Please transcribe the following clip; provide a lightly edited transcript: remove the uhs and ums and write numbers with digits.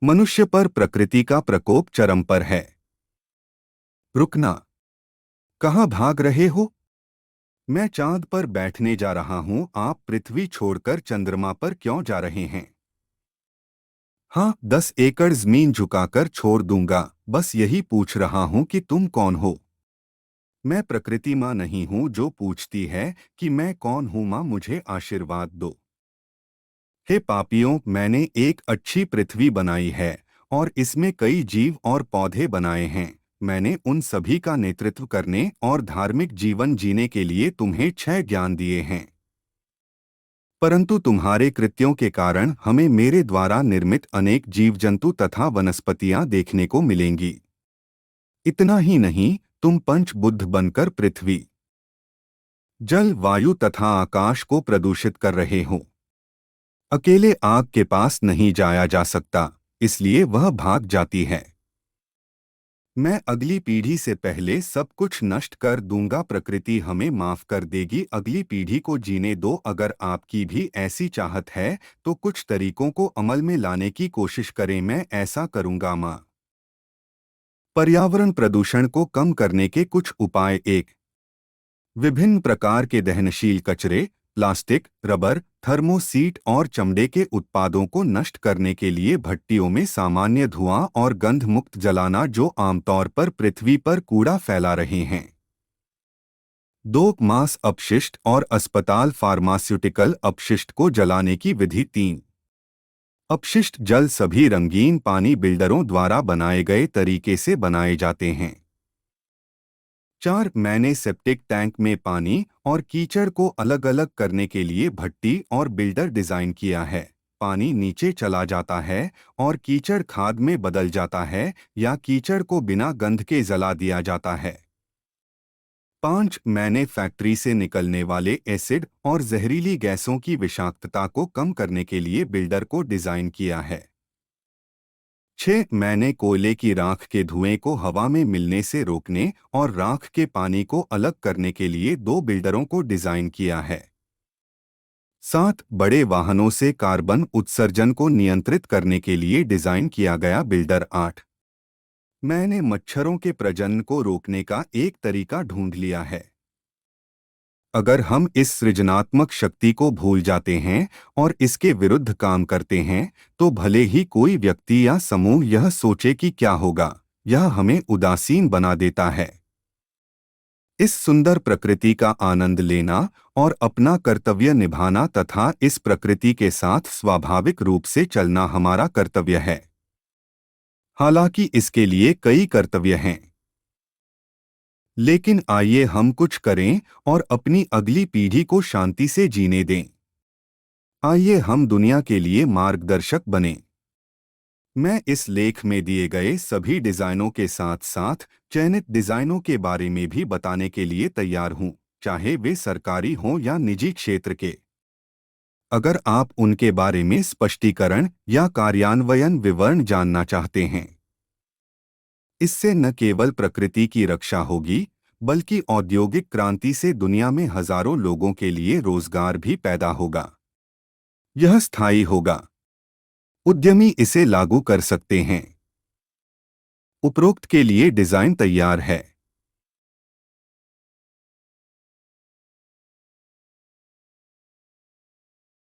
मनुष्य पर प्रकृति का प्रकोप चरम पर है। रुकना। कहाँ भाग रहे हो? मैं चांद पर बैठने जा रहा हूँ। आप पृथ्वी छोड़कर चंद्रमा पर क्यों जा रहे हैं? हाँ, 10 एकड़ जमीन झुकाकर छोड़ दूंगा। बस यही पूछ रहा हूँ कि तुम कौन हो। मैं प्रकृति माँ नहीं हूँ जो पूछती है कि मैं कौन हूँ। माँ, मुझे आशीर्वाद दो। हे पापियों, मैंने एक अच्छी पृथ्वी बनाई है और इसमें कई जीव और पौधे बनाए हैं। मैंने उन सभी का नेतृत्व करने और धार्मिक जीवन जीने के लिए तुम्हें 6 ज्ञान दिए हैं। परंतु तुम्हारे कृत्यों के कारण हमें मेरे द्वारा निर्मित अनेक जीव जंतु तथा वनस्पतियां देखने को मिलेंगी। इतना ही नहीं, तुम पंचबुद्ध बनकर पृथ्वी, जल, वायु तथा आकाश को प्रदूषित कर रहे हो। अकेले आग के पास नहीं जाया जा सकता, इसलिए वह भाग जाती है। मैं अगली पीढ़ी से पहले सब कुछ नष्ट कर दूंगा। प्रकृति हमें माफ कर देगी। अगली पीढ़ी को जीने दो। अगर आपकी भी ऐसी चाहत है तो कुछ तरीकों को अमल में लाने की कोशिश करें। मैं ऐसा करूंगा। माँ, पर्यावरण प्रदूषण को कम करने के कुछ उपाय। 1, विभिन्न प्रकार के दहनशील कचरे, प्लास्टिक, रबर, थर्मोसीट और चमड़े के उत्पादों को नष्ट करने के लिए भट्टियों में सामान्य धुआं और गंध मुक्त जलाना जो आमतौर पर पृथ्वी पर कूड़ा फैला रहे हैं। 2, मांस अपशिष्ट और अस्पताल फार्मास्यूटिकल अपशिष्ट को जलाने की विधि। 3, अपशिष्ट जल सभी रंगीन पानी बिल्डरों द्वारा बनाए गए तरीके से बनाए जाते हैं। 4, मैंने सेप्टिक टैंक में पानी और कीचड़ को अलग अलग करने के लिए भट्टी और बिल्डर डिजाइन किया है। पानी नीचे चला जाता है और कीचड़ खाद में बदल जाता है या कीचड़ को बिना गंध के जला दिया जाता है। 5, मैंने फैक्ट्री से निकलने वाले एसिड और जहरीली गैसों की विषाक्तता को कम करने के लिए बिल्डर को डिजाइन किया है। 6, मैंने कोयले की राख के धुएं को हवा में मिलने से रोकने और राख के पानी को अलग करने के लिए 2 बिल्डरों को डिजाइन किया है। 7, बड़े वाहनों से कार्बन उत्सर्जन को नियंत्रित करने के लिए डिजाइन किया गया बिल्डर। 8, मैंने मच्छरों के प्रजनन को रोकने का एक तरीका ढूंढ लिया है। अगर हम इस सृजनात्मक शक्ति को भूल जाते हैं और इसके विरुद्ध काम करते हैं, तो भले ही कोई व्यक्ति या समूह यह सोचे कि क्या होगा, यह हमें उदासीन बना देता है। इस सुंदर प्रकृति का आनंद लेना और अपना कर्तव्य निभाना तथा इस प्रकृति के साथ स्वाभाविक रूप से चलना हमारा कर्तव्य है। हालांकि इसके लिए कई कर्तव्य हैं, लेकिन आइए हम कुछ करें और अपनी अगली पीढ़ी को शांति से जीने दें। आइए हम दुनिया के लिए मार्गदर्शक बनें। मैं इस लेख में दिए गए सभी डिजाइनों के साथ साथ चयनित डिजाइनों के बारे में भी बताने के लिए तैयार हूं, चाहे वे सरकारी हों या निजी क्षेत्र के। अगर आप उनके बारे में स्पष्टीकरण या कार्यान्वयन विवरण जानना चाहते हैं, इससे न केवल प्रकृति की रक्षा होगी, बल्कि औद्योगिक क्रांति से दुनिया में हजारों लोगों के लिए रोजगार भी पैदा होगा। यह स्थायी होगा। उद्यमी इसे लागू कर सकते हैं। उपरोक्त के लिए डिजाइन तैयार है।